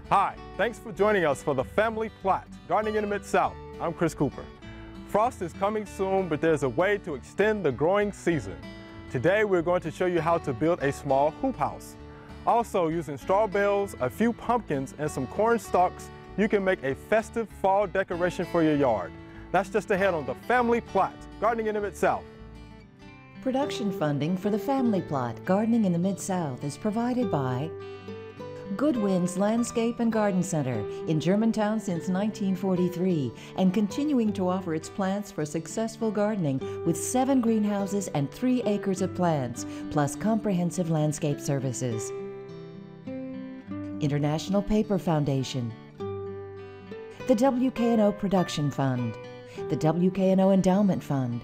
Hi, thanks for joining us for the Family Plot, Gardening in the Mid-South. I'm Chris Cooper. Frost is coming soon, but there's a way to extend the growing season. Today, we're going to show you how to build a small hoop house. Also, using straw bales, a few pumpkins, and some corn stalks, you can make a festive fall decoration for your yard. That's just ahead on the Family Plot, Gardening in the Mid-South. Production funding for the Family Plot, Gardening in the Mid-South is provided by Goodwin's Landscape and Garden Center in Germantown since 1943 and continuing to offer its plants for successful gardening with 7 greenhouses and 3 acres of plants, plus comprehensive landscape services. International Paper Foundation, the WKNO Production Fund, the WKNO Endowment Fund,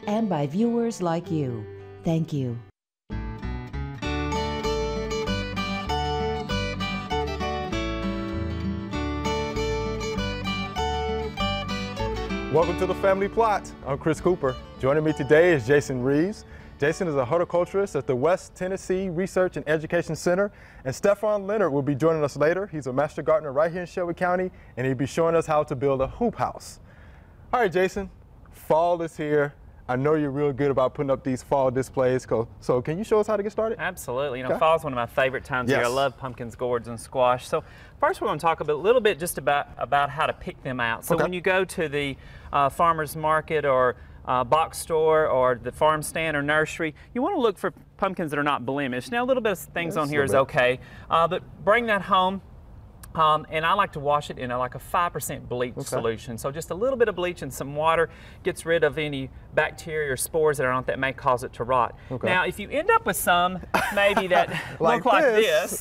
and by viewers like you. Thank you. Welcome to the Family Plot. I'm Chris Cooper. Joining me today is Jason Reeves. Jason is a horticulturist at the West Tennessee Research and Education Center, and Stefan Leonard will be joining us later. He's a master gardener right here in Shelby County, and he'll be showing us how to build a hoop house. All right, Jason, fall is here. I know you're real good about putting up these fall displays, so can you show us how to get started? Absolutely. You know, Okay. fall is one of my favorite times of year. I love pumpkins, gourds, and squash. So first we're going to talk a little bit just about how to pick them out. So when you go to the farmer's market or box store or the farm stand or nursery, you want to look for pumpkins that are not blemished. Now a little bit of things on here is okay, but bring that home. And I like to wash it in like a 5% bleach solution. So just a little bit of bleach and some water gets rid of any bacteria or spores that are on it that may cause it to rot. Now, if you end up with some maybe that look like this,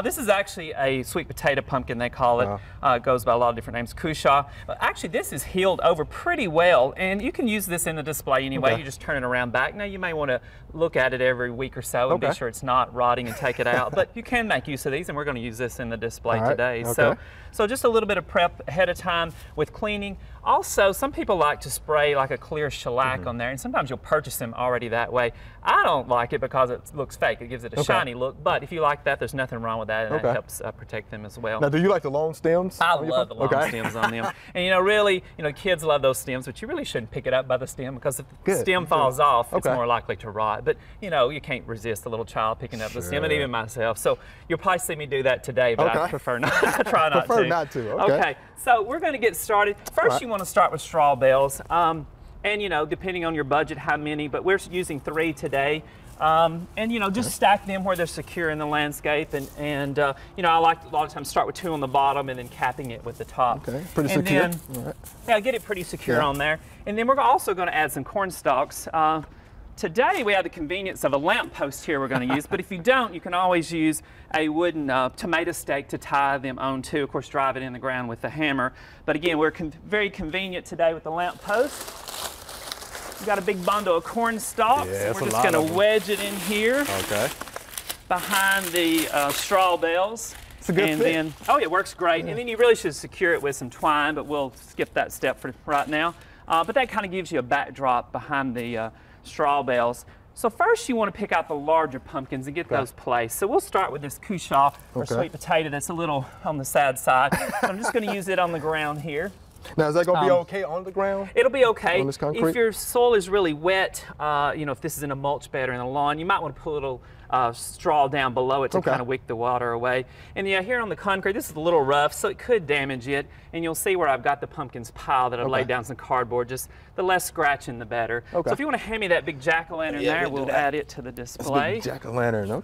this is actually a sweet potato pumpkin, they call it. It goes by a lot of different names, Cushaw. But actually, this is healed over pretty well, and you can use this in the display anyway. You just turn it around back. Now, you may want to look at it every week or so and be sure it's not rotting and take it out. But you can make use of these, and we're going to use this in the display today. So just a little bit of prep ahead of time with cleaning. Also, some people like to spray like a clear shellac on there, and sometimes you'll purchase them already that way. I don't like it because it looks fake. It gives it a shiny look, but if you like that, there's nothing wrong with that, and that helps protect them as well. Now, do you like the long stems? I love the long stems on them. And you know, really, you know, kids love those stems, but you really shouldn't pick it up by the stem because if the stem falls off, it's more likely to rot. But you know, you can't resist a little child picking up the stem, and even myself. So you'll probably see me do that today, but I prefer not. I try not to. Prefer not to. Okay. So we're going to get started. First, you want to start with straw bales. And you know, depending on your budget, how many, but we're using 3 today. And you know, just stack them where they're secure in the landscape. And you know, I like a lot of times start with 2 on the bottom and then capping it with the top. Okay, pretty secure. And then, yeah, get it pretty secure on there. And then we're also going to add some corn stalks. Today we have the convenience of a lamp post here we're going to use, but if you don't, you can always use a wooden tomato stake to tie them on to. Of course, drive it in the ground with the hammer. But again, we're very convenient today with the lamp post. We've got a big bundle of corn stalks. We're just going to wedge it in here behind the straw bales. It's a good fit. Then, it works great. And then you really should secure it with some twine, but we'll skip that step for right now. But that kind of gives you a backdrop behind the straw bales. So first you want to pick out the larger pumpkins and get those placed. So we'll start with this Cushaw or sweet potato that's a little on the sad side. So I'm just going to use it on the ground here. Now, is that going to be okay on the ground? It'll be okay. On this concrete? If your soil is really wet, you know, if this is in a mulch bed or in a lawn, you might want to put a little straw down below it to kind of wick the water away. And yeah, here on the concrete, this is a little rough, so it could damage it. And you'll see where I've got the pumpkins piled that I've laid down some cardboard. Just the less scratching, the better. So if you want to hand me that big jack-o'-lantern there, we'll add it to the display. Jack-o'-lantern, I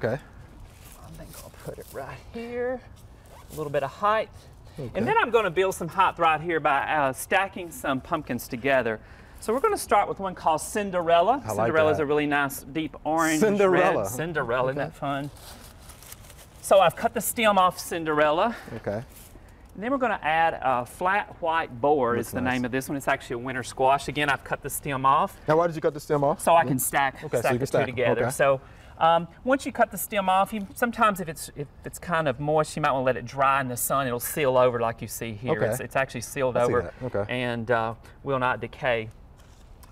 think I'll put it right here. A little bit of height. And then I'm going to build some height right here by stacking some pumpkins together. So we're going to start with one called Cinderella. Cinderella is a really nice deep orange. Red. Cinderella, isn't that fun? So I've cut the stem off Cinderella. And then we're going to add a flat white boar is the name of this one. It's actually a winter squash. Again, I've cut the stem off. Now, why did you cut the stem off? So I can stack the two together. So once you cut the stem off, sometimes if it's kind of moist, you might want to let it dry in the sun. It'll seal over like you see here. It's actually sealed over and will not decay.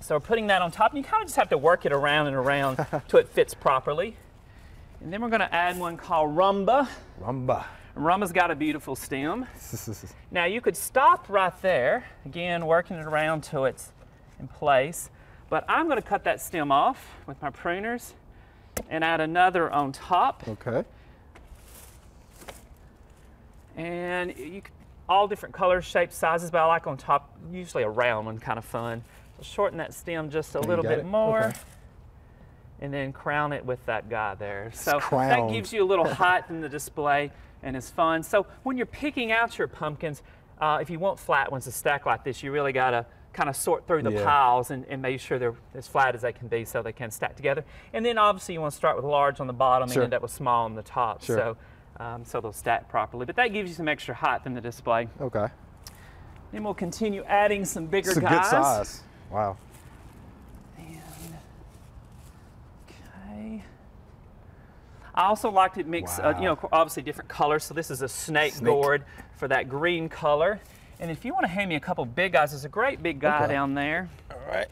So we're putting that on top, and you kind of just have to work it around and around till it fits properly. And then we're going to add one called Rumba. Rumma's got a beautiful stem. Now you could stop right there, again working it around till it's in place, but I'm going to cut that stem off with my pruners and add another on top. Okay. And you could, all different colors, shapes, sizes, but I like on top, usually a round one, kind of fun. So shorten that stem just a little bit more. Okay. And then crown it with that guy there. So that gives you a little height in the display and is fun. So when you're picking out your pumpkins, if you want flat ones to stack like this, you really got to kind of sort through the piles and make sure they're as flat as they can be so they can stack together. And then obviously you want to start with large on the bottom and end up with small on the top. So they'll stack properly. But that gives you some extra height in the display. Okay. Then we'll continue adding some bigger guys. It's a good size. Wow. I also like to mix, you know, obviously different colors. So this is a snake gourd for that green color. And if you want to hand me a couple big guys, there's a great big guy down there. All right.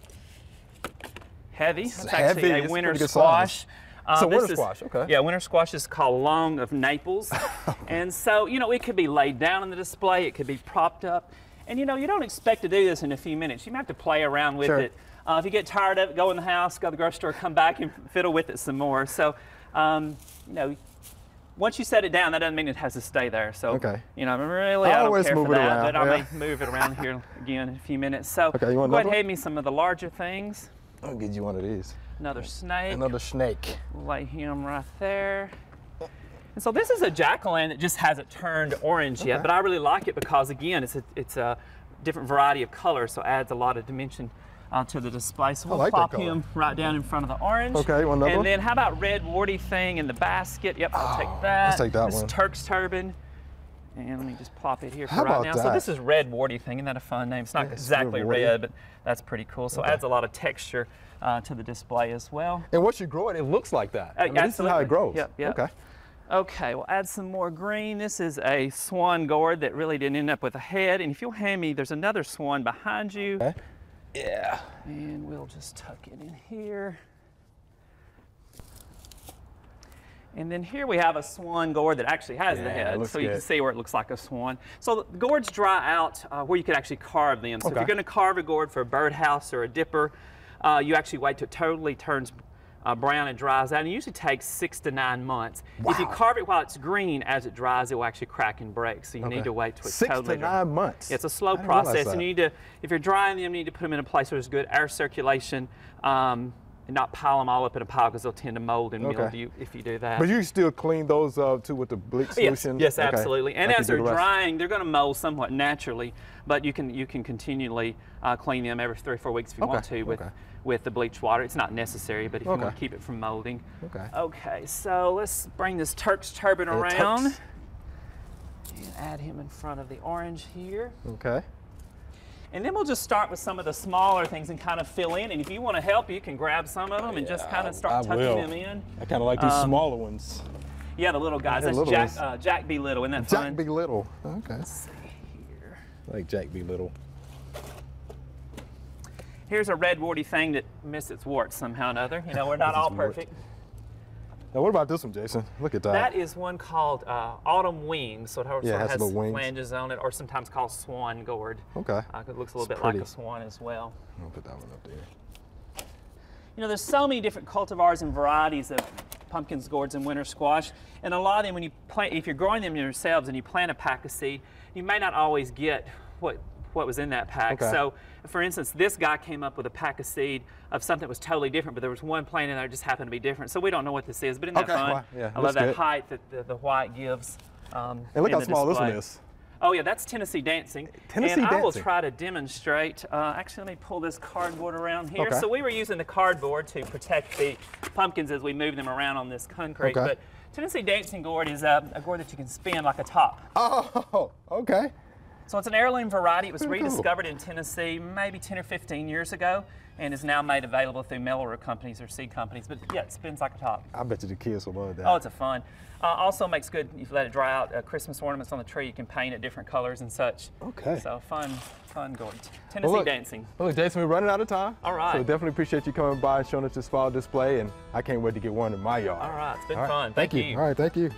Heavy. It's actually a winter squash. So winter squash, okay. Yeah, winter squash is called Long of Naples. And so, you know, it could be laid down in the display. It could be propped up. And, you know, you don't expect to do this in a few minutes. You might have to play around with it. If you get tired of it, go in the house, go to the grocery store, come back and fiddle with it some more. So, you know, once you set it down, that doesn't mean it has to stay there. So, you know, really, I don't care for that, but I may move it around here again in a few minutes. So, you want go ahead and hand me some of the larger things. I'll get you one of these. Another snake. Another snake. Lay him right there. And so this is a jack-o'-lantern that just hasn't turned orange yet, but I really like it because, again, it's a different variety of colors, so it adds a lot of dimension to the display. So we'll pop him right down in front of the orange. Okay, one and then how about red warty thing in the basket? Yep, I'll take that. Let's take that one. This is Turk's turban. And let me just plop it here for right now. So this is red warty thing. Isn't that a fun name? It's not exactly red, but that's pretty cool. So it adds a lot of texture to the display as well. And once you grow it, it looks like that. I mean, this is how it grows. Yep, yep. Okay. Okay, we'll add some more green. This is a swan gourd that really didn't end up with a head. And if you'll hand me, there's another swan behind you. Okay. Yeah. And we'll just tuck it in here. And then here we have a swan gourd that actually has the head, so you can see where it looks like a swan. So the gourds dry out where you could actually carve them. So if you're going to carve a gourd for a birdhouse or a dipper, you actually wait till it totally turns brown and dries out, and it usually takes 6 to 9 months. If you carve it while it's green, as it dries, it will actually crack and break. So you need to wait till it's totally dry. 6 to 9 months. It's a slow process, and you need to, if you're drying them, you need to put them in a place where there's good air circulation, and not pile them all up in a pile because they'll tend to mold and mildew if you do that. But you still clean those up too with the bleach solution? Yes, absolutely. And as they're drying, they're going to mold somewhat naturally, but you can continually clean them every 3 or 4 weeks if you want to with the bleach water. It's not necessary, but if you want to keep it from molding. Okay, so let's bring this Turk's turban around and add him in front of the orange here. Okay. And then we'll just start with some of the smaller things and kind of fill in. And if you want to help, you can grab some of them and just kind of start tucking them in. I kind of like these smaller ones. Yeah, the little guys. That's Jack B. Little. Isn't that fun? Jack B. Little. Okay. Let's see here. I like Jack B. Little. Here's a red warty thing that missed its warts somehow or another. You know, we're not all perfect. Now, what about this one, Jason? Look at that. That is one called Autumn Wings. So it has flanges on it, or sometimes called swan gourd. Okay. It looks a little bit like a swan as well. I'll put that one up there. You know, there's so many different cultivars and varieties of pumpkins, gourds, and winter squash. And a lot of them, when you plant, if you're growing them yourselves and you plant a pack of seed, you may not always get what was in that pack. So, for instance, this guy came up with a pack of seed of something that was totally different, but there was one plant in there that just happened to be different. So we don't know what this is, but isn't that fun? Well, yeah, I love that height that the white gives. And look how small this one is. Oh yeah, that's Tennessee Dancing. Tennessee Dancing. I will try to demonstrate. Actually, let me pull this cardboard around here. So we were using the cardboard to protect the pumpkins as we move them around on this concrete. But Tennessee Dancing gourd is a gourd that you can spin like a top. Oh, okay. So it's an heirloom variety. It was rediscovered in Tennessee maybe 10 or 15 years ago and is now made available through mail-order companies or seed companies. But yeah, it spins like a top. I bet you the kids will love that. Oh, it's a fun. Also makes good, if you let it dry out, Christmas ornaments on the tree. You can paint it different colors and such. Okay. So fun gourd. Tennessee Dancing. Well, look, Jason, we're running out of time. All right. So definitely appreciate you coming by and showing us this fall display, and I can't wait to get one in my yard. All right, it's been fun. Thank you. All right, thank you.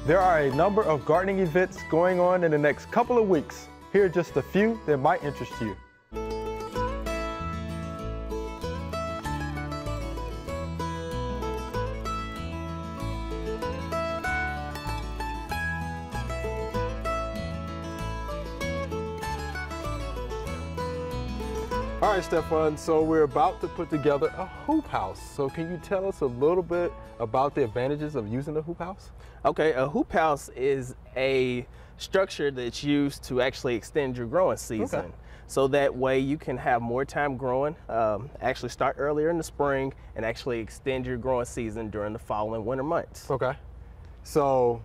There are a number of gardening events going on in the next couple of weeks. Here are just a few that might interest you. All right, Stefan, so we're about to put together a hoop house. So can you tell us a little bit about the advantages of using a hoop house? Okay, a hoop house is a structure that's used to actually extend your growing season. Okay. So that way you can have more time growing, actually start earlier in the spring and actually extend your growing season during the fall and winter months. Okay, so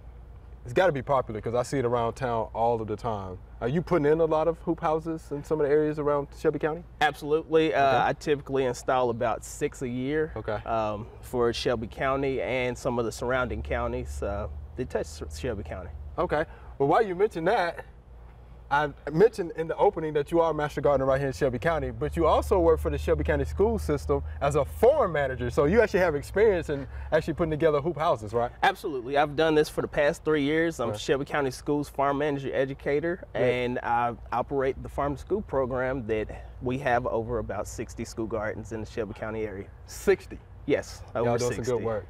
it's got to be popular because I see it around town all of the time. Are you putting in a lot of hoop houses in some of the areas around Shelby County? Absolutely. Okay. I typically install about 6 a year. Okay. For Shelby County and some of the surrounding counties that touch Shelby County. Okay. Well, while you mention that, I mentioned in the opening that you are a master gardener right here in Shelby County, but you also work for the Shelby County school system as a farm manager. So you actually have experience in actually putting together hoop houses, right? Absolutely. I've done this for the past 3 years. I'm Shelby County Schools farm manager educator, and I operate the farm to school program that we have over about 60 school gardens in the Shelby County area. 60? Yes, over Y'all doing 60. some good work.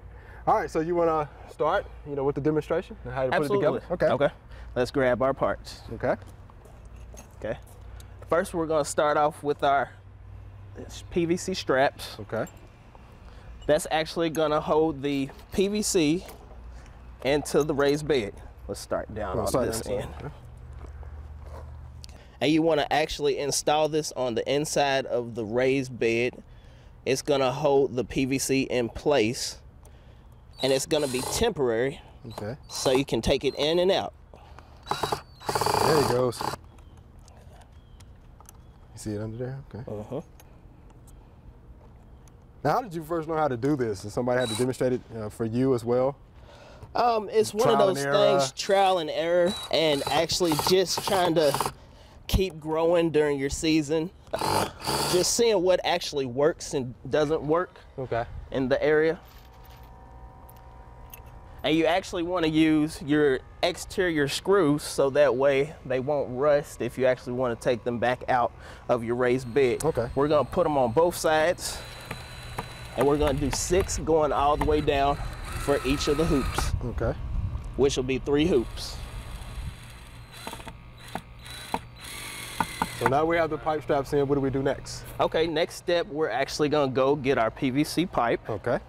All right, so you want to start, with the demonstration and how to put it together? Okay. Let's grab our parts. Okay. Okay. First, we're going to start off with our PVC straps. Okay. That's actually going to hold the PVC into the raised bed. Let's start down on this end. Okay. And you want to actually install this on the inside of the raised bed. It's going to hold the PVC in place, and it's going to be temporary. Okay. So you can take it in and out. There it goes. You see it under there? Okay. Uh-huh. Now, how did you first know how to do this? Did somebody had to demonstrate it for you as well? It's one of those things, trial and error, and actually just trying to keep growing during your season. Just seeing what actually works and doesn't work in the area. And you actually want to use your exterior screws so that way they won't rust if you actually want to take them back out of your raised bed. Okay. We're going to put them on both sides, and we're going to do 6 going all the way down for each of the hoops. Okay. Which will be 3 hoops. So now we have the pipe straps in. What do we do next? Okay, next step, we're actually going to go get our PVC pipe. Okay.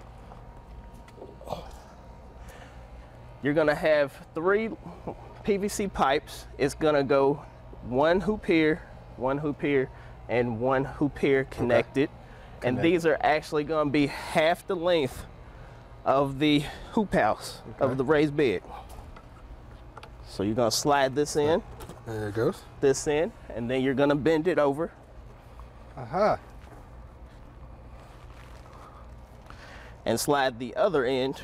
You're going to have 3 PVC pipes. It's going to go 1 hoop here, 1 hoop here, and 1 hoop here connected. And these are actually going to be half the length of the hoop house, of the raised bed. So you're going to slide this in. There it goes. This in, and then you're going to bend it over. Aha. And slide the other end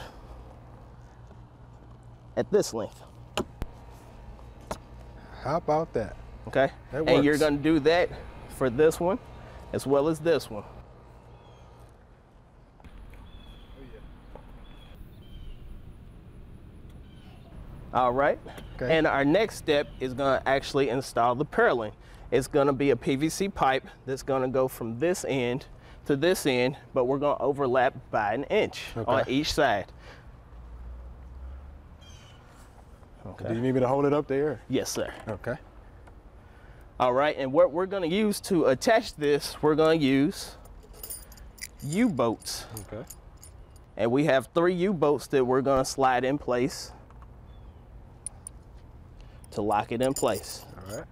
at this length. How about that? Okay. That works. And you're going to do that for this one as well as this one. All right. Okay. And our next step is going to actually install the purling. It's going to be a PVC pipe that's going to go from this end to this end, but we're going to overlap by 1 inch on each side. Okay. Do you need me to hold it up there? Yes, sir. Okay. All right, and what we're going to use to attach this, we're going to use U-bolts. Okay. And we have 3 U-bolts that we're going to slide in place to lock it in place. All right.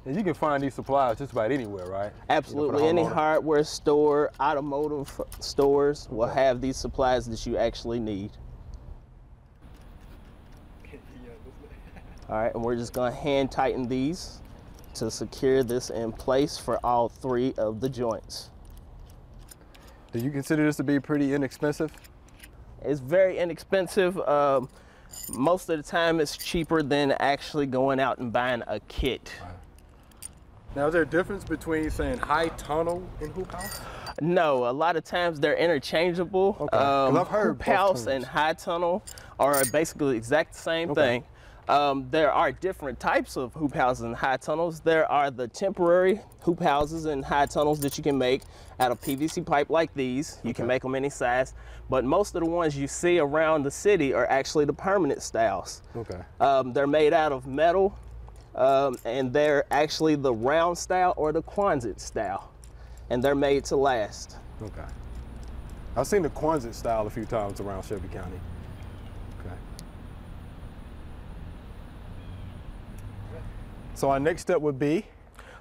And you can find these supplies just about anywhere, right? Absolutely. Any hardware store, automotive stores will have these supplies that you actually need. All right, and we're just going to hand tighten these to secure this in place for all 3 of the joints. Do you consider this to be pretty inexpensive? It's very inexpensive. Most of the time it's cheaper than actually going out and buying a kit. Now, is there a difference between saying high tunnel and hoop house? No, a lot of times they're interchangeable. Okay. 'Cause I've heard hoop house and high tunnel are basically exact same thing. There are different types of hoop houses and high tunnels. There are the temporary hoop houses and high tunnels that you can make out of PVC pipe like these. You can make them any size, but most of the ones you see around the city are actually the permanent styles. Okay. They're made out of metal, and they're actually the round style or the Quonset style, and they're made to last. Okay. I've seen the Quonset style a few times around Shelby County. Okay. So our next step would be?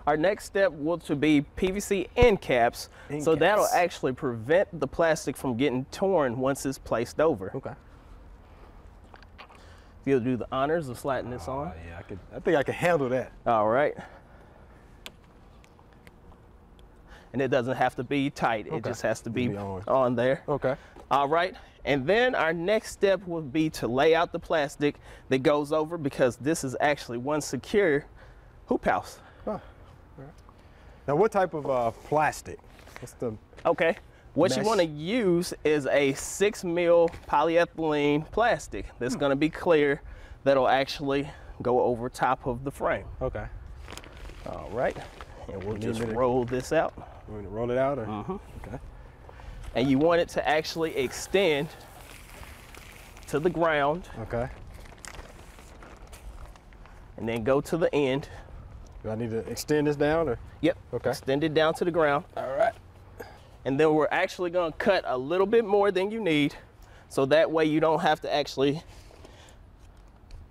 Our next step will to be PVC end caps. So that'll actually prevent the plastic from getting torn once it's placed over. Okay. If you'll do the honors of sliding this on. Yeah, I think I can handle that. All right. And it doesn't have to be tight. It just has to be on there. Okay. All right. And then our next step will be to lay out the plastic that goes over, because this is actually one secure hoop house. Huh. Right. Now, what type of plastic? What's the Okay. What mesh? you want to use is a 6 mil polyethylene plastic that's going to be clear, that'll actually go over top of the frame. Okay. All right. And we'll just roll this out. You want to roll it out? Or? Okay. And you want it to actually extend to the ground. Okay. And then go to the end. Do I need to extend this down? Or? Yep. Okay. Extend it down to the ground. All right. And then we're actually going to cut a little bit more than you need, so that way you don't have to actually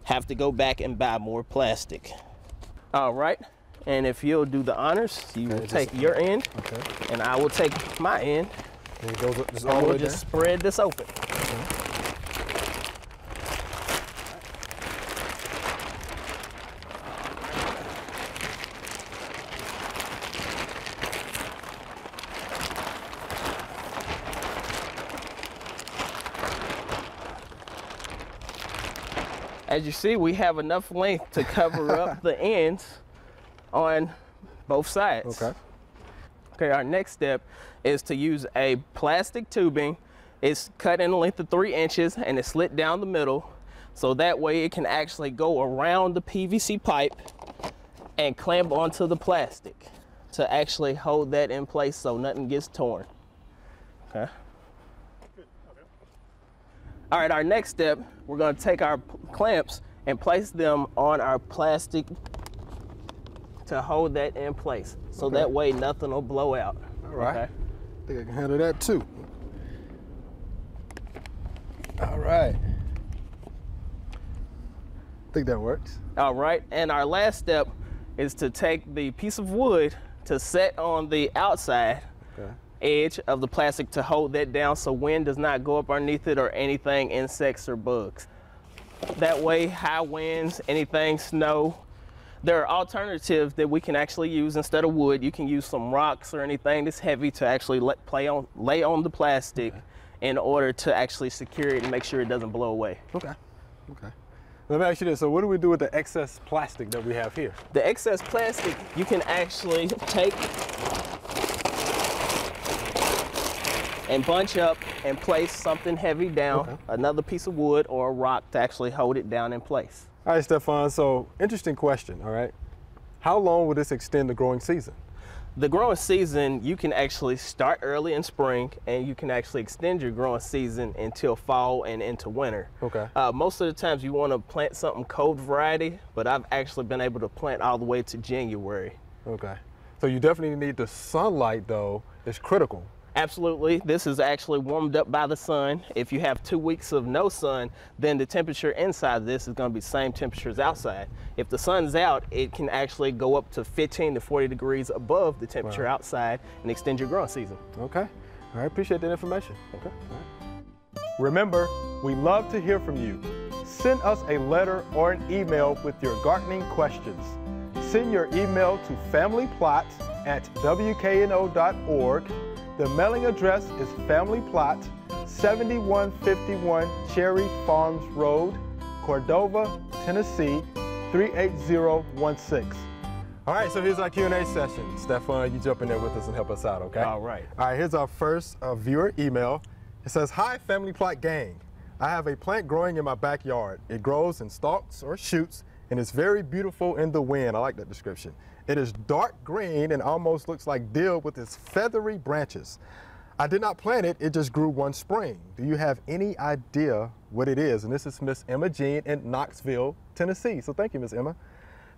have to go back and buy more plastic. All right. And if you'll do the honors, you will take your end, and I will take my end. And it goes up just all and the way we'll just spread this open. As you see, we have enough length to cover up the ends on both sides. Okay. Okay, our next step is to use a plastic tubing. It's cut in a length of 3 inches and it's slit down the middle, so that way it can actually go around the PVC pipe and clamp onto the plastic to actually hold that in place so nothing gets torn. Okay. All right, our next step, we're going to take our clamps and place them on our plastic to hold that in place, so that way nothing will blow out. All right. Okay. I think I can handle that too. All right. I think that works. All right, and our last step is to take the piece of wood to set on the outside edge of the plastic to hold that down so wind does not go up underneath it or anything, insects or bugs. That way, high winds, anything, snow. There are alternatives that we can actually use instead of wood. You can use some rocks or anything that's heavy to actually lay on the plastic in order to actually secure it and make sure it doesn't blow away. Okay. Okay. Let me ask you this. So what do we do with the excess plastic that we have here? The excess plastic, you can actually take and bunch up and place something heavy down, another piece of wood or a rock to actually hold it down in place. All right, Stefan, so interesting question, all right? How long will this extend the growing season? The growing season, you can actually start early in spring and you can actually extend your growing season until fall and into winter. Okay. Most of the times you want to plant something cold variety, but I've actually been able to plant all the way to January. Okay. So you definitely need the sunlight though, it's critical. Absolutely. This is actually warmed up by the sun. If you have 2 weeks of no sun, then the temperature inside this is going to be the same temperature as outside. If the sun's out, it can actually go up to 15 to 40 degrees above the temperature outside and extend your growing season. Okay. All right. Appreciate that information. Okay. All right. Remember, we love to hear from you. Send us a letter or an email with your gardening questions. Send your email to familyplot@wkno.org. The mailing address is Family Plot, 7151 Cherry Farms Road, Cordova, Tennessee, 38016. All right, so here's our Q&A session. Stefan, you jump in there with us and help us out, okay? All right. All right, here's our first viewer email. It says, "Hi, Family Plot Gang. I have a plant growing in my backyard. It grows in stalks or shoots, and it's very beautiful in the wind." I like that description. "It is dark green and almost looks like dill with its feathery branches. I did not plant it, it just grew one spring. Do you have any idea what it is?" And this is Miss Emma Jean in Knoxville, Tennessee. So thank you, Miss Emma.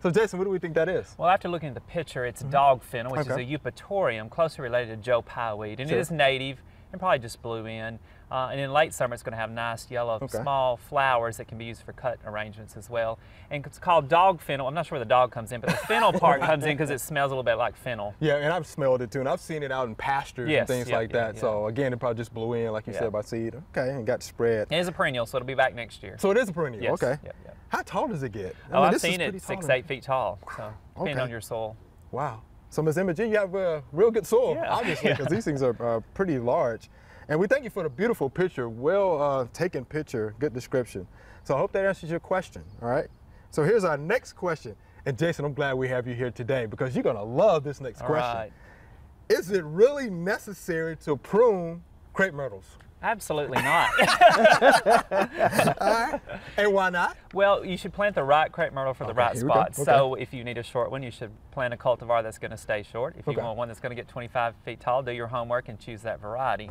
So Jason, what do we think that is? Well, after looking at the picture, it's dog fennel, which is a eupatorium, closely related to Joe Pye weed. And it is native and probably just blew in. And in late summer, it's going to have nice yellow small flowers that can be used for cut arrangements as well. And it's called dog fennel. I'm not sure where the dog comes in, but the fennel part comes in because it smells a little bit like fennel. Yeah, and I've smelled it too, and I've seen it out in pastures and things like that. So again, it probably just blew in, like you said, by seed. Okay, and got spread. It is a perennial, so it'll be back next year. So it is a perennial, yes. okay. Yep. How tall does it get? I mean, I've seen it 6 to 8 feet tall, so depending on your soil. Wow. So Ms. Emma Jean, you have real good soil, obviously, because these things are pretty large. And we thank you for the beautiful picture, well taken picture, good description. So I hope that answers your question, all right? So here's our next question. And Jason, I'm glad we have you here today because you're gonna love this next question. Right. Is it really necessary to prune crepe myrtles? Absolutely not. And why not? Well, you should plant the right crepe myrtle for the right spot. So if you need a short one, you should plant a cultivar that's going to stay short. If you want one that's going to get 25 feet tall, do your homework and choose that variety.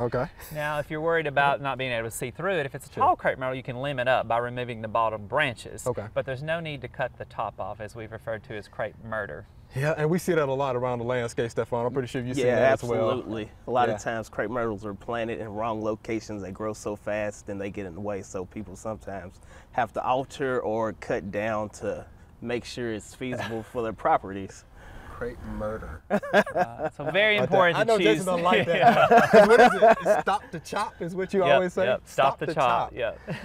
Now, if you're worried about not being able to see through it, if it's a tall crepe myrtle, you can limit up by removing the bottom branches. But there's no need to cut the top off, as we've referred to as crepe murder. Yeah, and we see that a lot around the landscape, Stefan. I'm pretty sure you've seen that as well. Yeah, absolutely. A lot of times crepe myrtles are planted in wrong locations. They grow so fast, then they get in the way. So people sometimes have to alter or cut down to make sure it's feasible for their properties. Crepe murder. So very important to choose. I know Jason don't like that. What is it? It's stop the chop is what you always say? Stop the chop.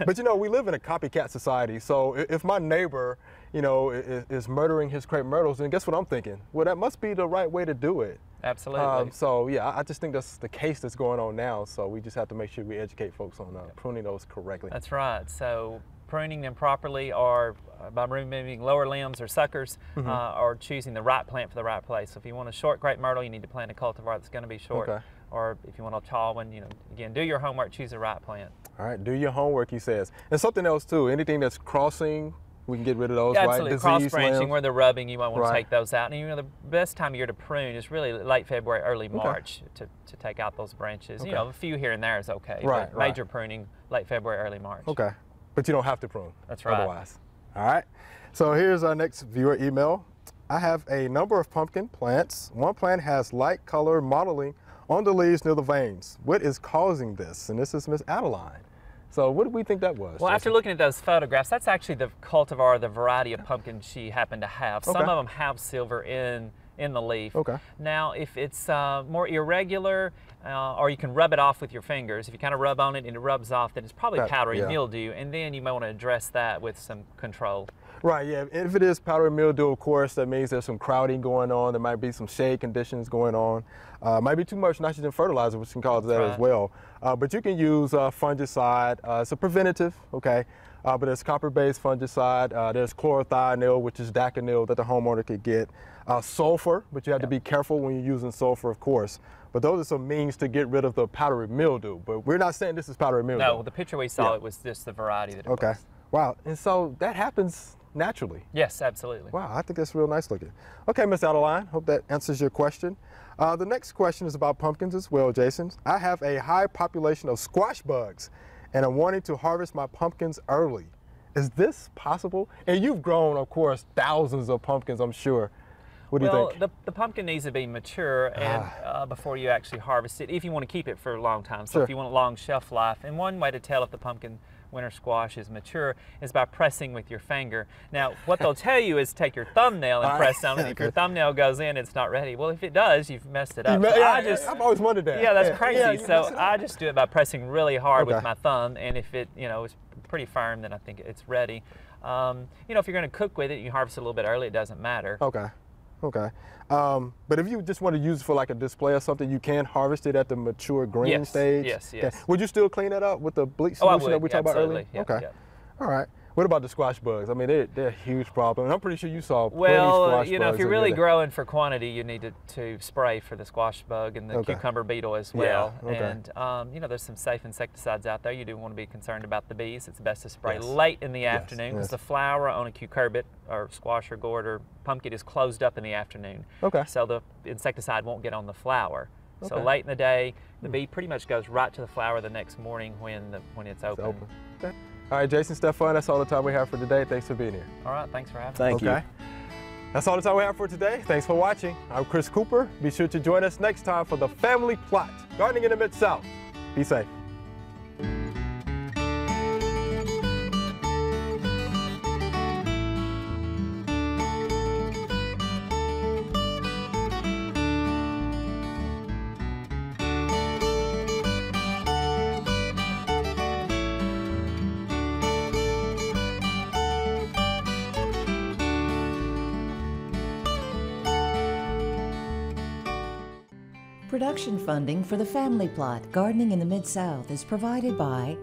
But you know, we live in a copycat society. So if my neighbor, you know, is murdering his crepe myrtles, then guess what I'm thinking? Well, that must be the right way to do it. Absolutely. So yeah, I just think that's the case that's going on now. So we just have to make sure we educate folks on pruning those correctly. That's right. So pruning them properly, or by removing lower limbs or suckers, or choosing the right plant for the right place. So if you want a short crepe myrtle, you need to plant a cultivar that's going to be short. Or if you want a tall one, you know, again, do your homework, choose the right plant. All right, do your homework, he says. And something else too, anything that's crossing, we can get rid of those, absolutely. Right? Cross branching, where they're rubbing, you might want to take those out. And you know, the best time of year to prune is really late February, early March to take out those branches. You know, a few here and there is okay. But major pruning, late February, early March. But you don't have to prune. That's right. Otherwise. All right. So here's our next viewer email. I have a number of pumpkin plants. One plant has light color mottling on the leaves near the veins. What is causing this? And this is Miss Adeline. So what do we think that was? Well, after looking at those photographs, that's actually the cultivar, the variety of pumpkin she happened to have. Some of them have silver in the leaf. Now, if it's more irregular, or you can rub it off with your fingers, if you kind of rub on it and it rubs off, then it's probably powdery mildew, and then you might want to address that with some control. Right, yeah. If it is powdery mildew, of course, that means there's some crowding going on. There might be some shade conditions going on. Might be too much nitrogen fertilizer, which can cause that as well. But you can use fungicide. It's a preventative, but there's copper-based fungicide. There's chlorothianil, which is Daconil that the homeowner could get. Sulfur, but you have to be careful when you're using sulfur, of course. But those are some means to get rid of the powdery mildew. But we're not saying this is powdery mildew. No, the picture we saw, it was just the variety that it was. Wow, and so that happens naturally. Yes, absolutely. Wow, I think that's real nice looking. Okay, Miss Adeline, hope that answers your question. The next question is about pumpkins as well, Jason. I have a high population of squash bugs, and I'm wanting to harvest my pumpkins early. Is this possible? And you've grown, of course, thousands of pumpkins, I'm sure. What do you think? Well, the pumpkin needs to be mature and before you actually harvest it, if you want to keep it for a long time. So if you want a long shelf life, and one way to tell if the pumpkin winter squash is mature is by pressing with your finger. Now, what they'll tell you is take your thumbnail and press on it. If your thumbnail goes in, it's not ready. Well, if it does, you've messed it up. So I've always wondered that. Yeah, that's crazy. So I just do it by pressing really hard with my thumb, and if it, you know, is pretty firm, then I think it's ready. You know, if you're going to cook with it, you harvest it a little bit early, it doesn't matter. But if you just want to use it for like a display or something, you can harvest it at the mature green stage? Yes. Would you still clean that up with the bleach solution that we talked about earlier? All right. What about the squash bugs? I mean, they're a huge problem. And I'm pretty sure you saw plenty well, squash you know, bugs if you're in really your day. growing for quantity, you need to spray for the squash bug and the cucumber beetle as well. Yeah, okay. And you know, there's some safe insecticides out there. You do want to be concerned about the bees. It's best to spray late in the afternoon because the flower on a cucurbit or squash or gourd or pumpkin is closed up in the afternoon. Okay. So the insecticide won't get on the flower. So late in the day, the bee pretty much goes right to the flower the next morning when it's open. Okay. All right, Jason, Stefan, that's all the time we have for today. Thanks for being here. All right, thanks for having me. Thank you. That's all the time we have for today. Thanks for watching. I'm Chris Cooper. Be sure to join us next time for the Family Plot, Gardening in the Mid-South. Be safe. Production funding for the Family Plot, Gardening in the Mid-South is provided by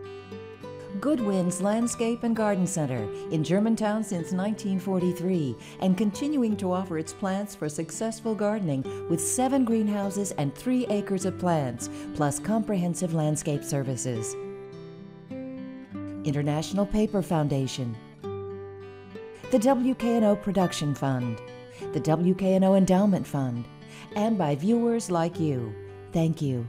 Good Winds Landscape and Garden Center in Germantown since 1943 and continuing to offer its plants for successful gardening with 7 greenhouses and 3 acres of plants, plus comprehensive landscape services. International Paper Foundation, the WKNO Production Fund, the WKNO Endowment Fund, and by viewers like you. Thank you.